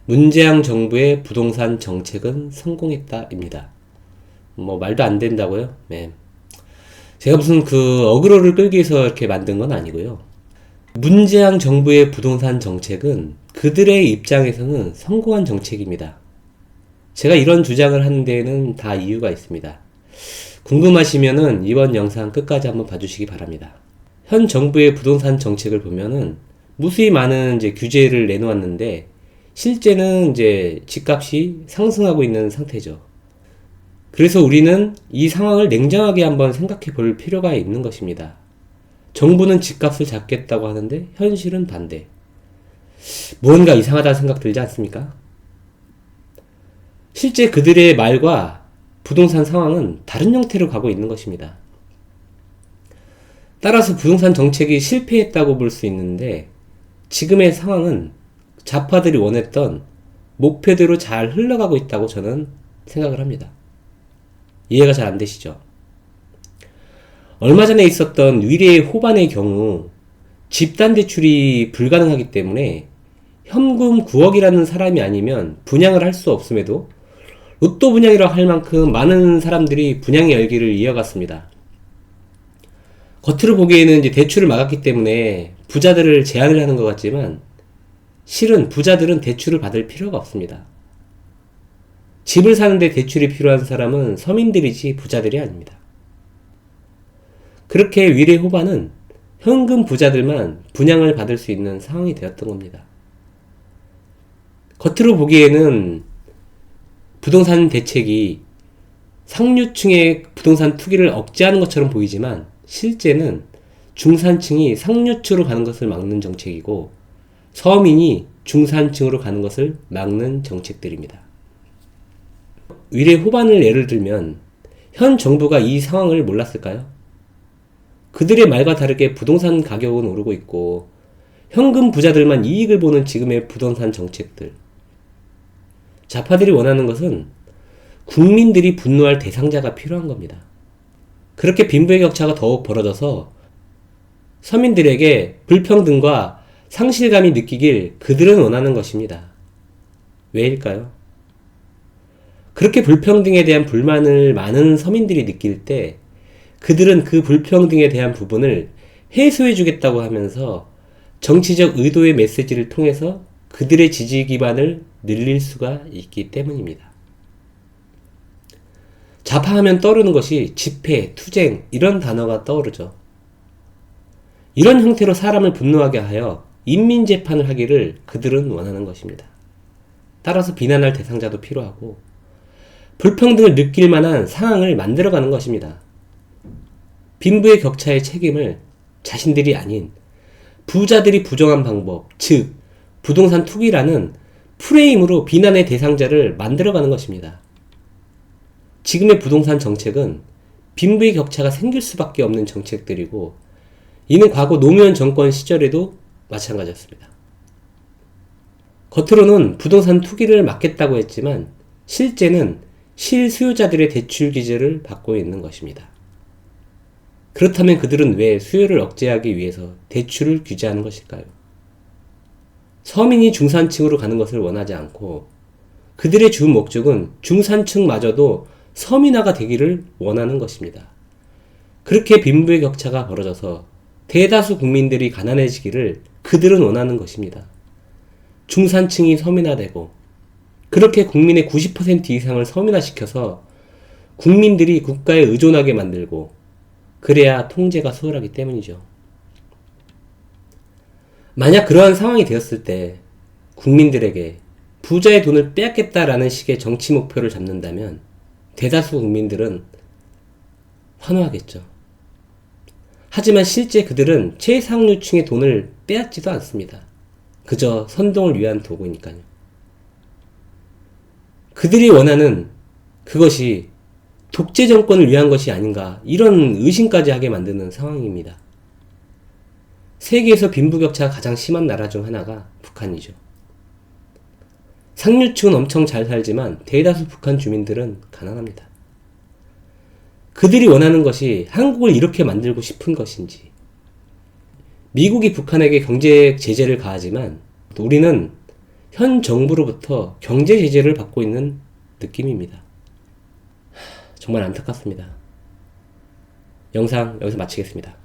문재양 정부의 부동산 정책은 성공했다입니다. 뭐 말도 안 된다고요? 네. 제가 무슨 그 어그로를 끌기 위해서 이렇게 만든 건 아니고요. 문재양 정부의 부동산 정책은 그들의 입장에서는 성공한 정책입니다. 제가 이런 주장을 하는 데에는 다 이유가 있습니다. 궁금하시면은 이번 영상 끝까지 한번 봐주시기 바랍니다. 현 정부의 부동산 정책을 보면은 무수히 많은 이제 규제를 내놓았는데 실제는 이제 집값이 상승하고 있는 상태죠. 그래서 우리는 이 상황을 냉정하게 한번 생각해 볼 필요가 있는 것입니다. 정부는 집값을 잡겠다고 하는데 현실은 반대. 무언가 이상하다는 생각 들지 않습니까? 실제 그들의 말과 부동산 상황은 다른 형태로 가고 있는 것입니다. 따라서 부동산 정책이 실패했다고 볼 수 있는데 지금의 상황은 좌파들이 원했던 목표대로 잘 흘러가고 있다고 저는 생각을 합니다. 이해가 잘 안 되시죠? 얼마 전에 있었던 위례 호반의 경우 집단 대출이 불가능하기 때문에 현금 9억이라는 사람이 아니면 분양을 할 수 없음에도 로또 분양이라고 할 만큼 많은 사람들이 분양의 열기를 이어갔습니다. 겉으로 보기에는 이제 대출을 막았기 때문에 부자들을 제한을 하는 것 같지만 실은 부자들은 대출을 받을 필요가 없습니다. 집을 사는데 대출이 필요한 사람은 서민들이지 부자들이 아닙니다. 그렇게 위례 호반은 현금 부자들만 분양을 받을 수 있는 상황이 되었던 겁니다. 겉으로 보기에는 부동산 대책이 상류층의 부동산 투기를 억제하는 것처럼 보이지만 실제는 중산층이 상류층으로 가는 것을 막는 정책이고 서민이 중산층으로 가는 것을 막는 정책들입니다. 위례 호반을 예를 들면 현 정부가 이 상황을 몰랐을까요? 그들의 말과 다르게 부동산 가격은 오르고 있고 현금 부자들만 이익을 보는 지금의 부동산 정책들. 좌파들이 원하는 것은 국민들이 분노할 대상자가 필요한 겁니다. 그렇게 빈부의 격차가 더욱 벌어져서 서민들에게 불평등과 상실감이 느끼길 그들은 원하는 것입니다. 왜일까요? 그렇게 불평등에 대한 불만을 많은 서민들이 느낄 때 그들은 그 불평등에 대한 부분을 해소해 주겠다고 하면서 정치적 의도의 메시지를 통해서 그들의 지지 기반을 늘릴 수가 있기 때문입니다. 좌파하면 떠오르는 것이 집회, 투쟁 이런 단어가 떠오르죠. 이런 형태로 사람을 분노하게 하여 인민재판을 하기를 그들은 원하는 것입니다. 따라서 비난할 대상자도 필요하고 불평등을 느낄 만한 상황을 만들어가는 것입니다. 빈부의 격차의 책임을 자신들이 아닌 부자들이 부정한 방법, 즉 부동산 투기라는 프레임으로 비난의 대상자를 만들어가는 것입니다. 지금의 부동산 정책은 빈부의 격차가 생길 수밖에 없는 정책들이고 이는 과거 노무현 정권 시절에도 마찬가지였습니다. 겉으로는 부동산 투기를 막겠다고 했지만 실제는 실수요자들의 대출 규제를 받고 있는 것입니다. 그렇다면 그들은 왜 수요를 억제하기 위해서 대출을 규제하는 것일까요? 서민이 중산층으로 가는 것을 원하지 않고 그들의 주 목적은 중산층마저도 서민화가 되기를 원하는 것입니다. 그렇게 빈부의 격차가 벌어져서 대다수 국민들이 가난해지기를 그들은 원하는 것입니다. 중산층이 서민화되고 그렇게 국민의 90% 이상을 서민화시켜서 국민들이 국가에 의존하게 만들고 그래야 통제가 수월하기 때문이죠. 만약 그러한 상황이 되었을 때 국민들에게 부자의 돈을 빼앗겠다라는 식의 정치 목표를 잡는다면 대다수 국민들은 환호하겠죠. 하지만 실제 그들은 최상류층의 돈을 빼앗지도 않습니다. 그저 선동을 위한 도구니까요. 그들이 원하는 그것이 독재 정권을 위한 것이 아닌가 이런 의심까지 하게 만드는 상황입니다. 세계에서 빈부격차가 가장 심한 나라 중 하나가 북한이죠. 상류층은 엄청 잘 살지만 대다수 북한 주민들은 가난합니다. 그들이 원하는 것이 한국을 이렇게 만들고 싶은 것인지 미국이 북한에게 경제 제재를 가하지만 우리는 현 정부로부터 경제 제재를 받고 있는 느낌입니다. 정말 안타깝습니다. 영상 여기서 마치겠습니다.